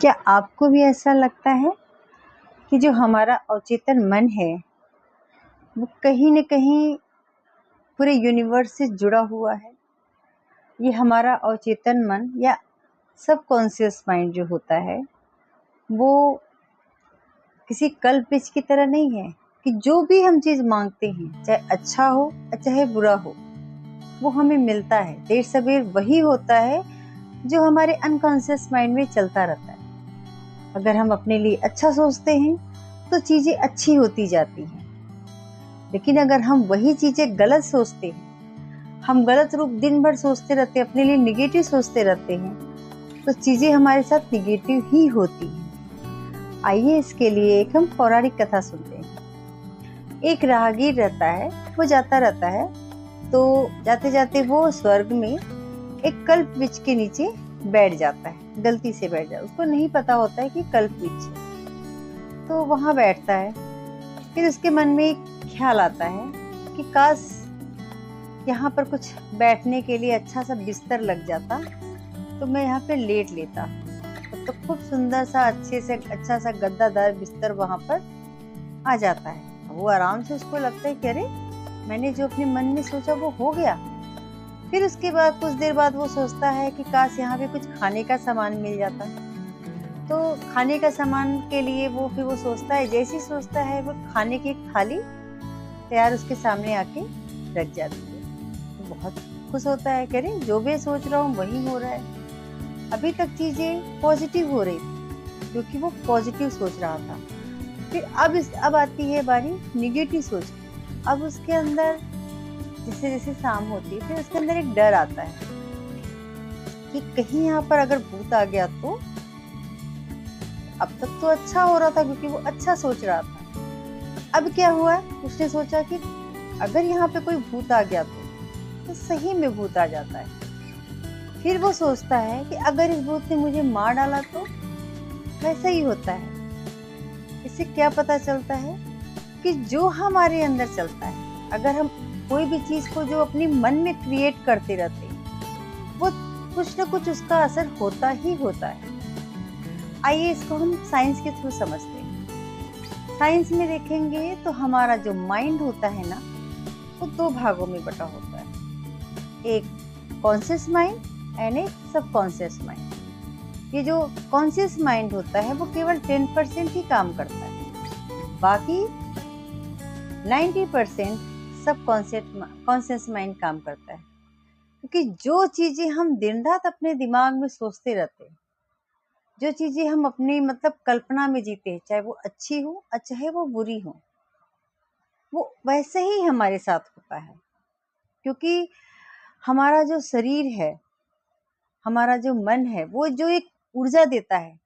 क्या आपको भी ऐसा लगता है कि जो हमारा अवचेतन मन है वो कहीं न कहीं पूरे यूनिवर्स से जुड़ा हुआ है? ये हमारा अवचेतन मन या सबकॉन्शियस माइंड जो होता है वो किसी कल्प-वृक्ष की तरह नहीं है कि जो भी हम चीज़ माँगते हैं, चाहे अच्छा हो या चाहे बुरा हो, वो हमें मिलता है। देर-सबेर वही होता है जो हमारे अनकॉन्शियस माइंड में चलता रहता है। अगर हम अपने लिए अच्छा सोचते हैं तो चीज़ें अच्छी होती जाती हैं। लेकिन अगर हम वही चीज़ें गलत सोचते हैं, हम गलत रूप दिन भर सोचते रहते हैं, अपने लिए नेगेटिव सोचते रहते हैं, तो चीज़ें हमारे साथ नेगेटिव ही होती हैं। आइए इसके लिए एक हम पौराणिक कथा सुनते हैं। एक राहगीर रहता है, वो जाता रहता है, तो जाते-जाते वो स्वर्ग में एक कल्प वृक्ष के नीचे बैठ जाता है, गलती से बैठ जाता है। उसको नहीं पता होता है कि कल्प वृक्ष है। तो वहाँ बैठता है, फिर उसके मन में एक ख्याल आता है कि काश यहाँ पर कुछ बैठने के लिए अच्छा सा बिस्तर लग जाता तो मैं यहाँ पे लेट लेता। तो खूब सुंदर सा अच्छे से अच्छा सा गद्दादार बिस्तर वहाँ पर आ जाता है। वो आराम से उसको लगता है कि अरे मैंने जो अपने मन में सोचा वो हो गया। फिर उसके बाद कुछ देर बाद वो सोचता है कि काश यहाँ पे कुछ खाने का सामान मिल जाता। तो खाने का सामान के लिए वो सोचता है, जैसे ही सोचता है वो खाने की एक थाली तैयार उसके सामने आके रख जाती है। तो बहुत खुश होता है कि अरे जो भी सोच रहा हूँ वही हो रहा है। अभी तक चीजें पॉजिटिव हो रही थी क्योंकि वो पॉजिटिव सोच रहा था। फिर अब आती है बारी निगेटिव सोच की। अब उसके अंदर जैसे जैसे शाम होती है फिर उसके अंदर एक डर आता है कि कहीं यहाँ पर अगर भूत आ गया तो। अब तक तो अच्छा हो रहा था क्योंकि वो अच्छा सोच रहा था। अब क्या हुआ, उसने सोचा कि अगर यहाँ पे कोई भूत आ गया तो सही में भूत आ जाता है। फिर वो सोचता है कि अगर इस भूत ने मुझे मार डाला तो वैसा ही होता है। इससे क्या पता चलता है कि जो हमारे अंदर चलता है, अगर हम कोई भी चीज को जो अपने मन में क्रिएट करते रहते हैं वो कुछ ना कुछ उसका असर होता ही होता है। आइए इसको हम साइंस के थ्रू समझते हैं। साइंस में देखेंगे तो हमारा जो माइंड होता है ना वो दो भागों में बटा होता है, एक कॉन्शियस माइंड एंड एक सबकॉन्शियस माइंड। ये जो कॉन्शियस माइंड होता है वो केवल 10% ही काम करता है, बाकी 90% सबकॉन्शियस माइंड काम करता है। क्योंकि जो चीजें हम दिन रात अपने दिमाग में सोचते रहते हैं, जो चीजें हम अपनी मतलब कल्पना में जीते हैं, चाहे वो अच्छी हो और चाहे वो बुरी हो, वो वैसे ही हमारे साथ होता है। क्योंकि हमारा जो शरीर है, हमारा जो मन है, वो जो एक ऊर्जा देता है,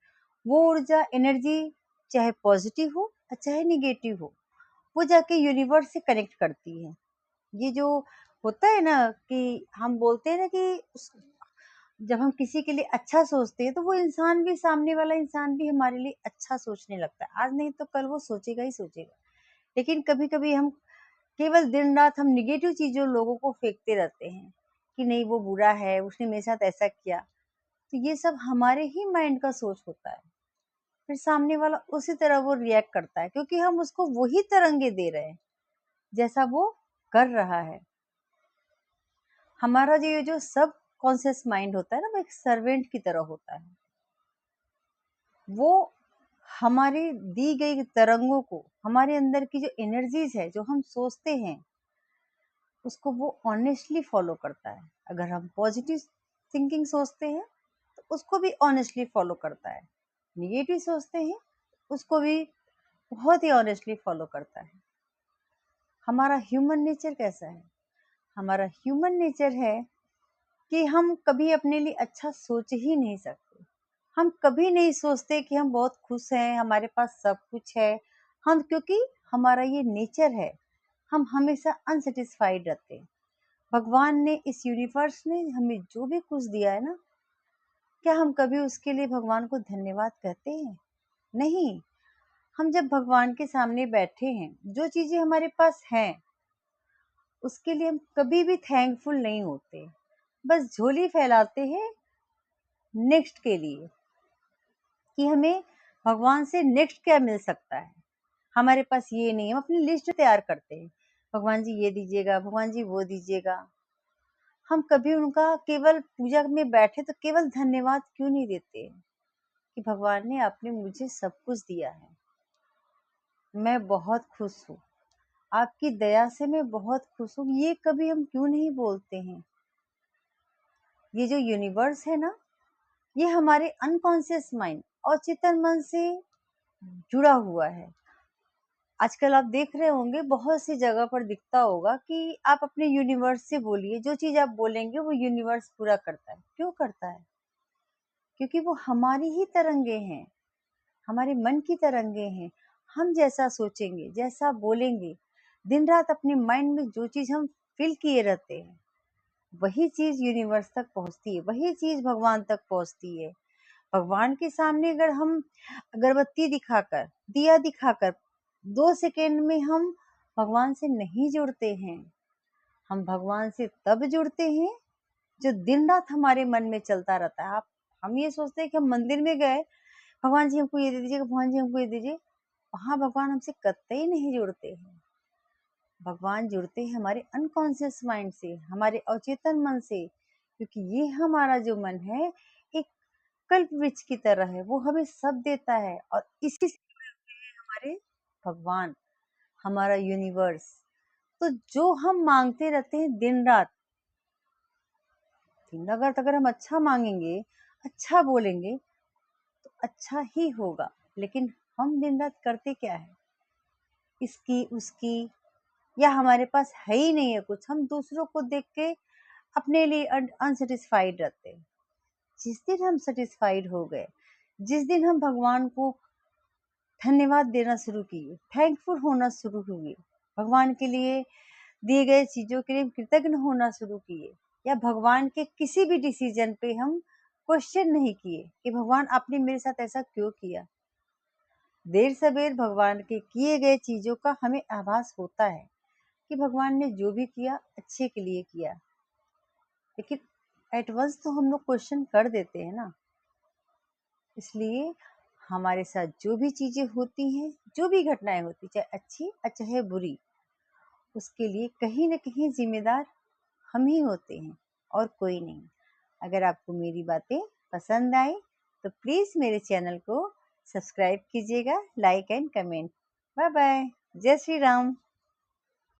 वो ऊर्जा एनर्जी चाहे पॉजिटिव हो और चाहे निगेटिव हो, वो जाके यूनिवर्स से कनेक्ट करती है। ये जो होता है ना कि हम बोलते हैं ना कि जब हम किसी के लिए अच्छा सोचते हैं तो वो इंसान भी, सामने वाला इंसान भी हमारे लिए अच्छा सोचने लगता है। आज नहीं तो कल वो सोचेगा ही सोचेगा। लेकिन कभी कभी हम केवल दिन रात हम निगेटिव चीजों लोगों को फेंकते रहते हैं कि नहीं वो बुरा है, उसने मेरे साथ ऐसा किया। तो ये सब हमारे ही माइंड का सोच होता है। फिर सामने वाला उसी तरह वो रिएक्ट करता है क्योंकि हम उसको वही तरंगे दे रहे हैं जैसा वो कर रहा है। हमारा जो ये जो सब कॉन्शियस माइंड होता है ना, वो एक सर्वेंट की तरह होता है। वो हमारी दी गई तरंगों को, हमारे अंदर की जो एनर्जीज है, जो हम सोचते हैं, उसको वो ऑनेस्टली फॉलो करता है। अगर हम पॉजिटिव थिंकिंग सोचते हैं तो उसको भी ऑनेस्टली फॉलो करता है। निगेटिव सोचते हैं उसको भी बहुत ही ऑनेस्टली फॉलो करता है। हमारा ह्यूमन नेचर कैसा है? हमारा ह्यूमन नेचर है कि हम कभी अपने लिए अच्छा सोच ही नहीं सकते। हम कभी नहीं सोचते कि हम बहुत खुश हैं, हमारे पास सब कुछ है। हम, क्योंकि हमारा ये नेचर है, हम हमेशा अनसेटिस्फाइड रहते हैं। भगवान ने, इस यूनिवर्स ने हमें जो भी कुछ दिया है ना, क्या हम कभी उसके लिए भगवान को धन्यवाद कहते हैं? नहीं। हम जब भगवान के सामने बैठे हैं, जो चीजें हमारे पास हैं उसके लिए हम कभी भी थैंकफुल नहीं होते, बस झोली फैलाते हैं नेक्स्ट के लिए कि हमें भगवान से नेक्स्ट क्या मिल सकता है। हमारे पास ये नहीं है, हम अपनी लिस्ट तैयार करते हैं, भगवान जी ये दीजिएगा, भगवान जी वो दीजिएगा। हम कभी उनका केवल पूजा में बैठे तो केवल धन्यवाद क्यों नहीं देते कि भगवान ने आपने मुझे सब कुछ दिया है, मैं बहुत खुश हूँ, आपकी दया से मैं बहुत खुश हूँ, ये कभी हम क्यों नहीं बोलते हैं। ये जो यूनिवर्स है ना, ये हमारे अनकॉन्शियस माइंड और चेतन मन से जुड़ा हुआ है। आजकल आप देख रहे होंगे बहुत सी जगह पर दिखता होगा कि आप अपने यूनिवर्स से बोलिए, जो चीज आप बोलेंगे वो यूनिवर्स पूरा करता है। क्यों करता है? क्योंकि वो हमारी ही तरंगे हैं, हमारे मन की तरंगे हैं। हम जैसा सोचेंगे, जैसा बोलेंगे, दिन रात अपने माइंड में जो चीज हम फील किए रहते हैं, वही चीज यूनिवर्स तक पहुंचती है, वही चीज भगवान तक पहुंचती है। भगवान के सामने अगर हम अगरबत्ती दिखाकर, दिया दिखाकर 2 सेकेंड में हम भगवान से नहीं जुड़ते हैं। हम भगवान से तब जुड़ते हैं जो दिन रात हमारे मन में चलता रहता है। आप हम ये सोचते हैं कि हम मंदिर में गए, भगवान जी हमको ये दे दीजिए, भगवान जी हमको ये दीजिए। वहां भगवान हमसे कतई नहीं जुड़ते हैं। भगवान जुड़ते हैं हमारे अनकॉन्शियस माइंड से, हमारे अचेतन मन से, क्योंकि ये हमारा जो मन है एक कल्प वृक्ष की तरह है, वो हमें सब देता है और इसी से हमारे भगवान, हमारा यूनिवर्स। तो जो हम मांगते रहते हैं दिन रात, दिन रात अगर हम अच्छा मांगेंगे, अच्छा बोलेंगे तो अच्छा ही होगा। लेकिन हम दिन रात करते क्या है? इसकी उसकी, या हमारे पास है ही नहीं है कुछ, हम दूसरों को देख के अपने लिए अनसेटिस्फाइड रहते हैं। जिस दिन हम सेटिस्फाइड हो गए, जिस दिन हम भगवान को धन्यवाद देना शुरू किए, थैंकफुल होना शुरू हुए, भगवान के लिए दिए गए चीजों के लिए कृतज्ञ होना शुरू किए, या भगवान के किसी भी डिसीजन पे हम क्वेश्चन नहीं किए कि भगवान आपने मेरे साथ ऐसा क्यों किया। देर सवेर भगवान के किए गए चीजों का हमें आभास होता है कि भगवान ने जो भी किया अच्छे के लिए किया। लेकिन एट वंस तो हम लोग क्वेश्चन कर देते हैं ना। इसलिए हमारे साथ जो भी चीजें होती हैं, जो भी घटनाएं होती, चाहे अच्छी चाहे बुरी, उसके लिए कहीं ना कहीं जिम्मेदार हम ही होते हैं और कोई नहीं। अगर आपको मेरी बातें पसंद आए तो प्लीज मेरे चैनल को सब्सक्राइब कीजिएगा, like and comment. Bye bye. जय श्री राम।